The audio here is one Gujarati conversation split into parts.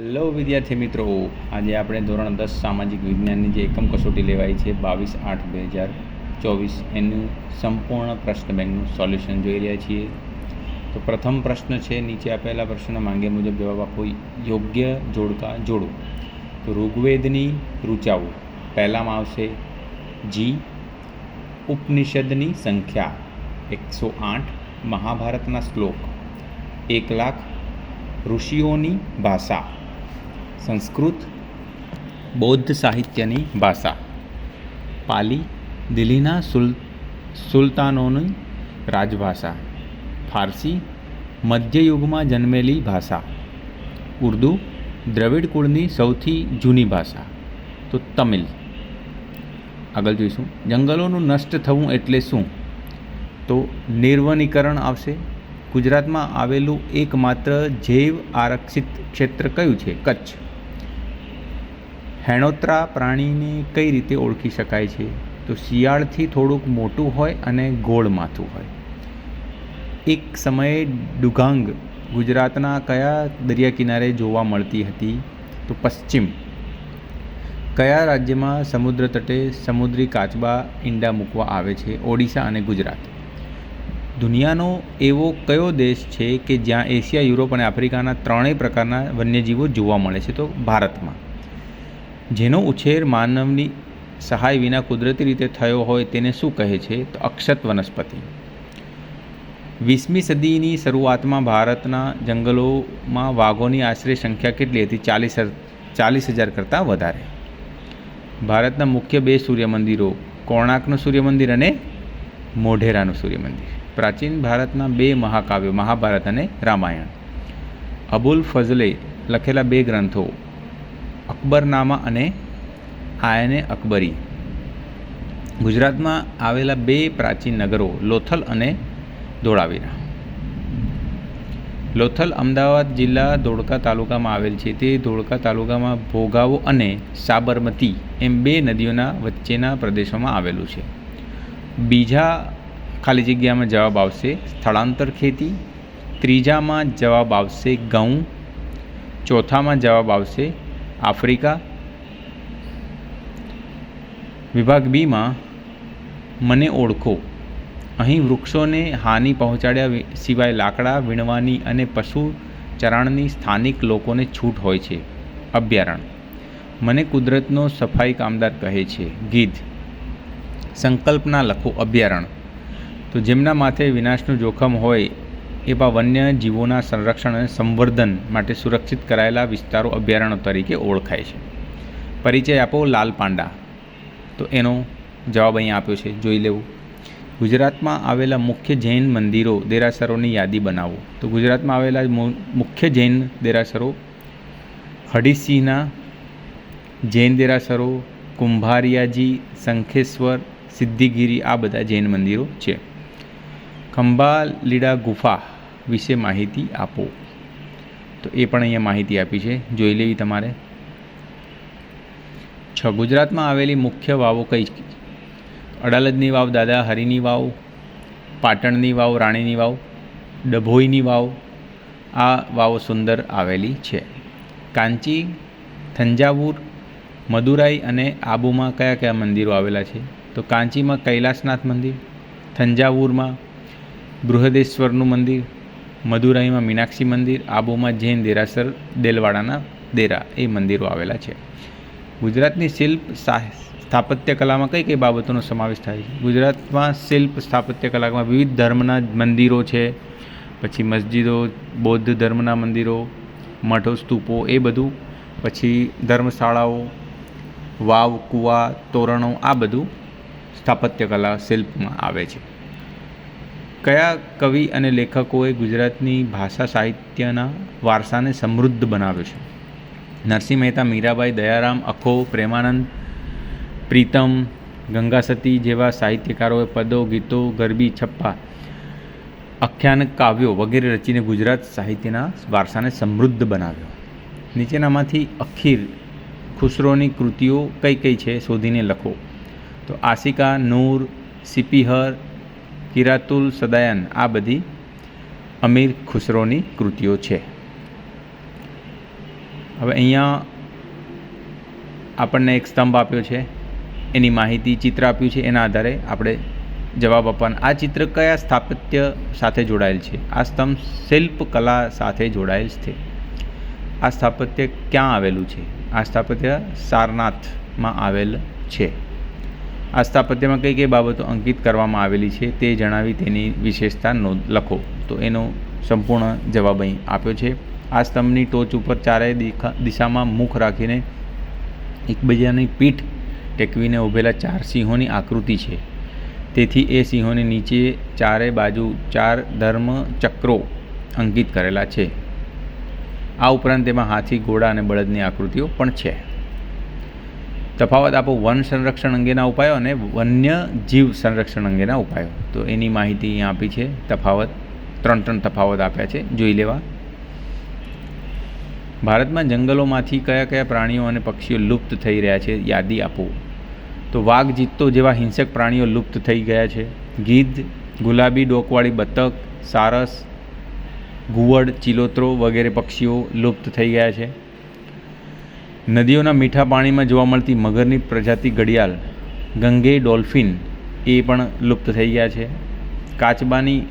હેલો વિદ્યાર્થી મિત્રો, આજે આપણે ધોરણ 10 સામાજિક વિજ્ઞાનની જે એકમ કસોટી લેવાઈ છે 22/8/2024 એનું સંપૂર્ણ પ્રશ્ન બેંકનું સોલ્યુશન જોઈ રહ્યા છીએ. તો પ્રથમ પ્રશ્ન છે, નીચે આપેલા પ્રશ્નના માંગ્યા મુજબ જવાબ આપો. યોગ્ય જોડકા જોડો. તો ઋગ્વેદની ઋચાઓ પહેલામાં આવશે જી, ઉપનિષદની સંખ્યા 108, મહાભારતના શ્લોક 1,00,000, ઋષિઓની ભાષા સંસ્કૃત, બૌદ્ધ સાહિત્યની ભાષા પાલી, દિલ્હીના સુલતાનોની રાજભાષા ફારસી, મધ્યયુગમાં જન્મેલી ભાષા ઉર્દૂ, દ્રવિડ કુળની સૌથી જૂની ભાષા તો તમિલ. આગળ જોઈશું, જંગલોનું નષ્ટ થવું એટલે શું? તો નિર્વનીકરણ આવશે. ગુજરાતમાં આવેલું એકમાત્ર જૈવ આરક્ષિત ક્ષેત્ર કયું છે? કચ્છ. હેણોત્રા પ્રાણીને કઈ રીતે ઓળખી શકાય છે? તો શિયાળથી થોડુંક મોટું હોય અને ગોળ માથું હોય. એક સમયે ડુગાંગ ગુજરાતના કયા દરિયા કિનારે જોવા મળતી હતી? તો પશ્ચિમ. કયા રાજ્યમાં સમુદ્ર તટે સમુદ્રી કાચબા ઈંડા મૂકવા આવે છે? ઓડિશા અને ગુજરાત. દુનિયાનો એવો કયો દેશ છે કે જ્યાં એશિયા, યુરોપ અને આફ્રિકાના ત્રણેય પ્રકારના વન્યજીવો જોવા મળે છે? તો ભારતમાં. જેનો ઉછેર માનવની સહાય વિના કુદરતી રીતે થયો હોય તેને શું કહે છે? તો અક્ષત વનસ્પતિ. 20મી સદીની શરૂઆતમાં ભારતના જંગલોમાં વાઘોની આશરે સંખ્યા કેટલી હતી? 40,000 કરતાં વધારે. ભારતના મુખ્ય બે સૂર્યમંદિરો, કોણાર્કનું સૂર્યમંદિર અને મોઢેરાનું સૂર્યમંદિર. પ્રાચીન ભારતના બે મહાકાવ્યો, મહાભારત અને રામાયણ. અબુલ ફઝલે લખેલા બે ગ્રંથો, અકબરનામા અને આયને અકબરી. ગુજરાતમાં આવેલા બે પ્રાચીન નગરો, લોથલ અને ધોળાવીરા. લોથલ અમદાવાદ જિલ્લા ધોળકા તાલુકામાં આવેલ છે. તે ધોળકા તાલુકામાં ભોગાવો અને સાબરમતી એમ બે નદીઓના વચ્ચેના પ્રદેશોમાં આવેલું છે. બીજા ખાલી જગ્યામાં જવાબ આવશે સ્થળાંતર ખેતી. ત્રીજામાં જવાબ આવશે ઘઉં. ચોથામાં જવાબ આવશે આફ્રિકા. વિભાગ બીમાં મને ઓળખો. અહીં વૃક્ષોને હાનિ પહોંચાડ્યા સિવાય લાકડા વીણવાની અને પશુ ચરાણની સ્થાનિક લોકોને છૂટ હોય છે. અભયારણ્ય. મને કુદરતનો સફાઈ કામદાર કહે છે. ગીધ. સંકલ્પના લખો. અભયારણ્ય તો જેમના માથે વિનાશનું જોખમ હોય એવા વન્ય જીવોના સંરક્ષણ અને સંવર્ધન માટે સુરક્ષિત કરાયેલા વિસ્તારો અભયારણ્યો તરીકે ઓળખાય છે. પરિચય આપો. લાલ પાંડા. તો એનો જવાબ અહીંયા આપ્યો છે, જોઈ લેવું. ગુજરાતમાં આવેલા મુખ્ય જૈન મંદિરો, દેરાસરોની યાદી બનાવો. તો ગુજરાતમાં આવેલા મુખ્ય જૈન દેરાસરો હડીસિંહના જૈન દેરાસરો, કુંભારિયાજી, શંખેશ્વર, સિદ્ધિગીરી, આ બધા જૈન મંદિરો છે. ખંભાલીડા ગુફા વિશે માહિતી આપો. તો એ પણ અહીંયા માહિતી આપી છે, જોઈ લેવી તમારે. 6. ગુજરાતમાં આવેલી મુખ્ય વાવો કઈ? અડાલજની વાવ, દાદા હરિની વાવ, પાટણની વાવ, રાણીની વાવ, ડભોઈની વાવ. આ વાવો સુંદર આવેલી છે. કાંચી, થંજાવુર, મદુરાઈ અને આબુમાં કયા કયા મંદિરો આવેલા છે? તો કાંચીમાં કૈલાસનાથ મંદિર, થંજાવુરમાં બૃહદેશ્વરનું મંદિર, મદુરાઈમાં મીનાક્ષી મંદિર, આબુમાં જૈન દેરાસર દેલવાડાના દેરા, એ મંદિરો આવેલા છે. ગુજરાતની શિલ્પ સ્થાપત્ય કલામાં કઈ કઈ બાબતોનો સમાવેશ થાય છે? ગુજરાતમાં શિલ્પ સ્થાપત્ય કલામાં વિવિધ ધર્મના મંદિરો છે, પછી મસ્જિદો, બૌદ્ધ ધર્મના મંદિરો, મઠો, સ્તૂપો, એ બધું, પછી ધર્મશાળાઓ, વાવ, કૂવા, તોરણો, આ બધું સ્થાપત્ય કલા શિલ્પમાં આવે છે. કયા કવિ અને લેખકોએ ગુજરાતની ભાષા સાહિત્યના વારસાને સમૃદ્ધ બનાવ્યો છે? નરસિંહ મહેતા, મીરાબાઈ, દયારામ, અખો, પ્રેમાનંદ, પ્રીતમ, ગંગાસતી જેવા સાહિત્યકારોએ પદો, ગીતો, ગરબી, છપ્પા, આખ્યાન, કાવ્યો વગેરે રચીને ગુજરાત સાહિત્યના વારસાને સમૃદ્ધ બનાવ્યો. નીચેનામાંથી અખીર ખુસરોની કૃતિઓ કઈ કઈ છે શોધીને લખો. તો આશિકા, નૂર, સિપિહર, કિરાતુલ સદાયન, આ બધી અમીર ખુસરોની કૃતિઓ છે. હવે અહીંયા આપણને એક સ્તંભ આપ્યો છે, એની માહિતી ચિત્ર આપ્યું છે, એના આધારે આપણે જવાબ આપવાના. આ ચિત્ર કયા સ્થાપત્ય સાથે જોડાયેલ છે? આ સ્તંભ શિલ્પકલા સાથે જોડાયેલ છે. આ સ્થાપત્ય ક્યાં આવેલું છે? આ સ્થાપત્ય સારનાથમાં આવેલ છે. આ સ્થાપત્યમાં કઈ કઈ બાબતો અંકિત કરવામાં આવેલી છે તે જણાવી તેની વિશેષતા નોંધ લખો. તો એનો સંપૂર્ણ જવાબ અહીં આપ્યો છે. આ સ્તંભની ટોચ ઉપર ચારેય દિશામાં મુખ રાખીને એકબીજાની પીઠ ટેકવીને ઊભેલા 4 સિંહોની આકૃતિ છે. તેથી એ સિંહોની નીચે ચારે બાજુ 4 ધર્મ ચક્રો અંકિત કરેલા છે. આ ઉપરાંત તેમાં હાથી, ઘોડા અને બળદની આકૃતિઓ પણ છે. તફાવત આપો વન સંરક્ષણ અંગેના ઉપાયો અને વન્ય જીવ સંરક્ષણ અંગેના ઉપાયો. તો એની માહિતી અહીંયા આપી છે. તફાવત 3 તફાવત આપ્યા છે, જોઈ લેવા. ભારતમાં જંગલોમાંથી કયા કયા પ્રાણીઓ અને પક્ષીઓ લુપ્ત થઈ રહ્યા છે, યાદી આપો. તો વાઘ, ચિત્તો જેવા હિંસક પ્રાણીઓ લુપ્ત થઈ ગયા છે. ગીધ, ગુલાબી ડોકવાળી બતક, સારસ, ઘુવડ, ચિલોત્રો વગેરે પક્ષીઓ લુપ્ત થઈ ગયા છે. નદીઓના મીઠા પાણીમાં જોવા મળતી મગરની પ્રજાતિ ઘડિયાળ, ગંગે ડોલ્ફિન એ પણ લુપ્ત થઈ ગયા છે. કાચબાની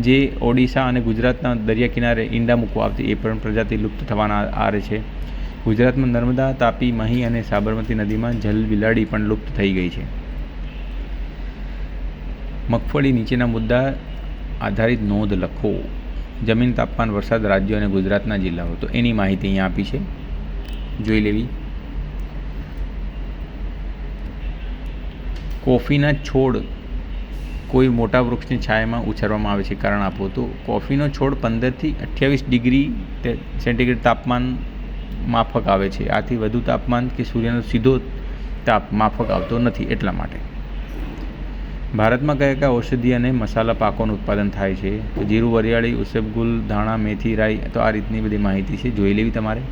જે ઓડિશા અને ગુજરાતના દરિયા કિનારે ઈંડા મૂકવા આવતી એ પણ પ્રજાતિ લુપ્ત થવાના આરે છે. ગુજરાતમાં નર્મદા, તાપી, મહી અને સાબરમતી નદીમાં જલ બિલાડી પણ લુપ્ત થઈ ગઈ છે. મગફળી નીચેના મુદ્દા આધારિત નોંધ લખો. જમીન, તાપમાન, વરસાદ, રાજ્યો અને ગુજરાતના જિલ્લાઓ. તો એની માહિતી અહીંયા આપી છે, જોઈ લેવી. કોફીના છોડ કોઈ મોટા વૃક્ષની છાયામાં ઉછેરવામાં આવે છે, કારણ આપો. તો કોફીનો છોડ 15થી 28 ડિગ્રી સેન્ટીગ્રેડ તાપમાન માફક આવે છે. આથી વધુ તાપમાન કે સૂર્યનો સીધો તાપ માફક આવતો નથી, એટલા માટે. ભારતમાં કયા કયા ઔષધીય અને મસાલા પાકોનું ઉત્પાદન થાય છે? તો જીરું, વરિયાળી, ઉસબગુલ, ધાણા, મેથી, રાઈ. તો આ રીતની બધી માહિતી છે, જોઈ લેવી તમારે.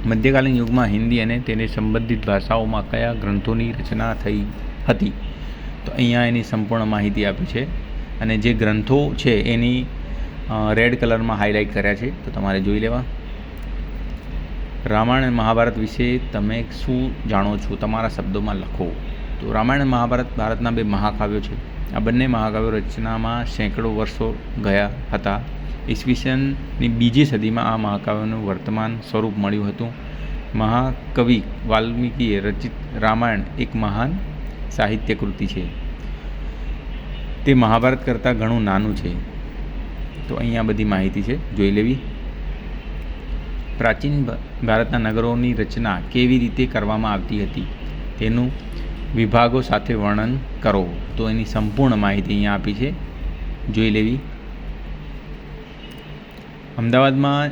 મધ્યકાલીન યુગમાં હિન્દી અને તેને સંબંધિત ભાષાઓમાં કયા ગ્રંથોની રચના થઈ હતી? તો અહીંયા એની સંપૂર્ણ માહિતી આપી છે, અને જે ગ્રંથો છે એની રેડ કલરમાં હાઇલાઇટ કર્યા છે, તો તમારે જોઈ લેવા. રામાયણ અને મહાભારત વિશે તમે શું જાણો છો? તમારા શબ્દોમાં લખો. તો રામાયણ અને મહાભારત ભારતના 2 મહાકાવ્યો છે. આ બંને મહાકાવ્યો રચનામાં સેંકડો વર્ષો ગયા હતા. ઈસવીસનની 2જી સદીમાં આ મહાકાવ્યોનું વર્તમાન સ્વરૂપ મળ્યું હતું. મહાકવિ વાલ્મીકીએ રચિત રામાયણ એક મહાન સાહિત્ય કૃતિ છે. તે મહાભારત કરતાં ઘણું નાનું છે. તો અહીંયા બધી માહિતી છે, જોઈ લેવી. પ્રાચીન ભારતના નગરોની રચના કેવી રીતે કરવામાં આવતી હતી તેનું વિભાગો સાથે વર્ણન કરો. તો એની સંપૂર્ણ માહિતી અહીંયા આપી છે, જોઈ લેવી. અમદાવાદમાં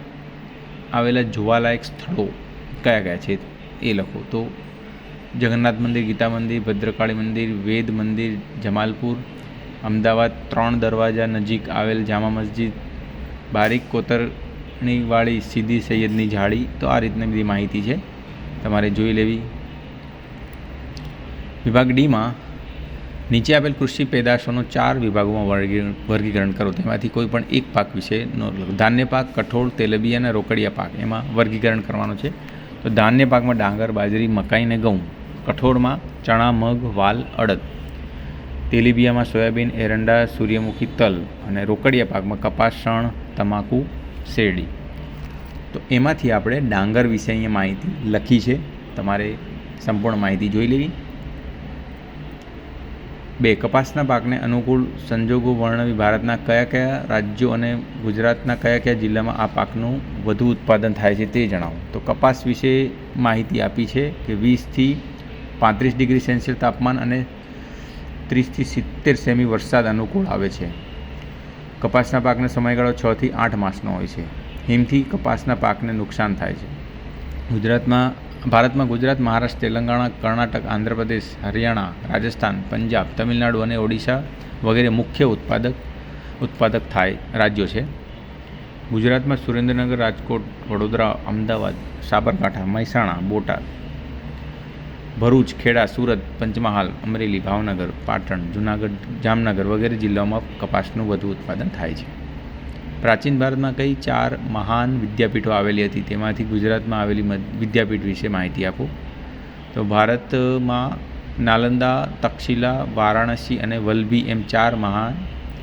આવેલા જોવાલાયક સ્થળો કયા કયા છે એ લખો. તો જગન્નાથ મંદિર, ગીતા મંદિર, ભદ્રકાળી મંદિર, વેદ મંદિર, જમાલપુર. અમદાવાદ 3 દરવાજા નજીક આવેલ જામા મસ્જિદ, બારીક કોતરણીવાળી સીદી સૈયદની જાળી. તો આ રીતની બધી માહિતી છે, તમારે જોઈ લેવી. વિભાગ ડીમાં નીચે આપેલ કૃષિ પેદાશોનો 4 વિભાગોમાં વર્ગીકરણ કરો. તેમાંથી કોઈ પણ એક પાક વિશે ધાન્ય પાક, કઠોળ, તેલબિયા અને રોકડિયા પાક એમાં વર્ગીકરણ કરવાનું છે. તો ધાન્ય પાકમાં ડાંગર, બાજરી, મકાઈ અને ઘઉં. કઠોળમાં ચણા, મગ, વાલ, અડદ. તેલીબિયામાં સોયાબીન, એરંડા, સૂર્યમુખી, તલ. અને રોકડિયા પાકમાં કપાસ, શણ, તમાકુ, શેરડી. તો એમાંથી આપણે ડાંગર વિશે અહીંયા માહિતી લખી છે, તમારે સંપૂર્ણ માહિતી જોઈ લેવી. 2 કપાસના પાકને અનુકૂળ સંજોગો વર્ણવી. ભારતના કયા કયા રાજ્યો અને ગુજરાતના કયા કયા જિલ્લામાં આ પાકનું વધુ ઉત્પાદન થાય છે તે જણાવો. તો કપાસ વિશે માહિતી આપી છે કે 20થી 35 ડિગ્રી સેલ્સિયસ તાપમાન અને 30થી 70 સેમી વરસાદ અનુકૂળ આવે છે. કપાસના પાકનો સમયગાળો 6 થી 8 માસનો હોય છે. હિમથી કપાસના પાકને નુકસાન થાય છે. ભારતમાં ગુજરાત, મહારાષ્ટ્ર, તેલંગાણા, કર્ણાટક, આંધ્રપ્રદેશ, હરિયાણા, રાજસ્થાન, પંજાબ, તમિલનાડુ અને ઓડિશા વગેરે મુખ્ય ઉત્પાદક થાય રાજ્યો છે. ગુજરાતમાં સુરેન્દ્રનગર, રાજકોટ, વડોદરા, અમદાવાદ, સાબરકાંઠા, મહેસાણા, બોટાદ, ભરૂચ, ખેડા, સુરત, પંચમહાલ, અમરેલી, ભાવનગર, પાટણ, જૂનાગઢ, જામનગર વગેરે જિલ્લાઓમાં કપાસનું વધુ ઉત્પાદન થાય છે. પ્રાચીન ભારતમાં કઈ 4 મહાન વિદ્યાપીઠો આવેલી હતી, તેમાંથી ગુજરાતમાં આવેલી વિદ્યાપીઠ વિશે માહિતી આપો. તો ભારતમાં નાલંદા, તક્ષશિલા, વારાણસી અને વલભી એમ 4 મહાન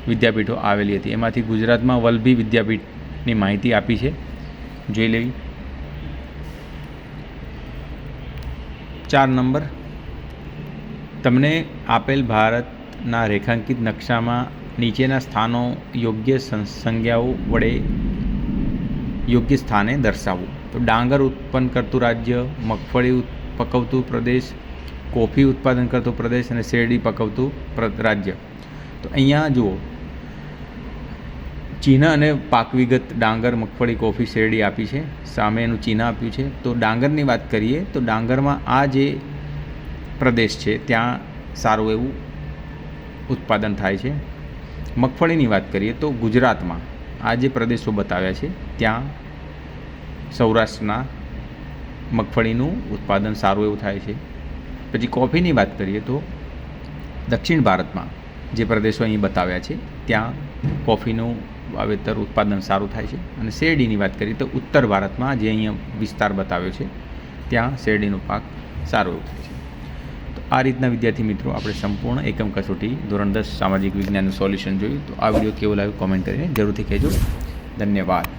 વિદ્યાપીઠો આવેલી હતી. એમાંથી ગુજરાતમાં વલભી વિદ્યાપીઠની માહિતી આપી છે, જોઈ લેવી. 4 નંબર, તમને આપેલ ભારતના રેખાંકિત નકશામાં નીચેના સ્થાનો યોગ્ય સંજ્ઞાઓ વડે યોગ્ય સ્થાને દર્શાવવું. તો ડાંગર ઉત્પન્ન કરતું રાજ્ય, મગફળી પકવતું પ્રદેશ, કોફી ઉત્પાદન કરતો પ્રદેશ અને શેરડી પકવતું રાજ્ય. તો અહીંયા જુઓ, ચિહ્ન અને પાક વિગત ડાંગર, મગફળી, કોફી, શેરડી આપી છે, સામે એનું ચિહ્ન આપ્યું છે. તો ડાંગરની વાત કરીએ તો ડાંગરમાં આ જે પ્રદેશ છે ત્યાં સારું એવું ઉત્પાદન થાય છે. મગફળીની વાત કરીએ તો ગુજરાતમાં આ જે પ્રદેશો બતાવ્યા છે ત્યાં સૌરાષ્ટ્રના મગફળીનું ઉત્પાદન સારું એવું થાય છે. પછી કોફીની વાત કરીએ તો દક્ષિણ ભારતમાં જે પ્રદેશો અહીં બતાવ્યા છે ત્યાં કોફીનું વાવેતર ઉત્પાદન સારું થાય છે. અને શેરડીની વાત કરીએ તો ઉત્તર ભારતમાં જે અહીંયા વિસ્તાર બતાવ્યો છે ત્યાં શેરડીનો પાક સારો એવું થાય છે. તો આ રીતના વિદ્યાર્થી મિત્રો આપણે સંપૂર્ણ એકમ કસોટી ધોરણ 10 સામાજિક વિજ્ઞાનનું સોલ્યુશન જોયું. તો આ વિડીયો કેવો લાગ્યો કોમેન્ટ કરીને જરૂરથી કહેજો. ધન્યવાદ.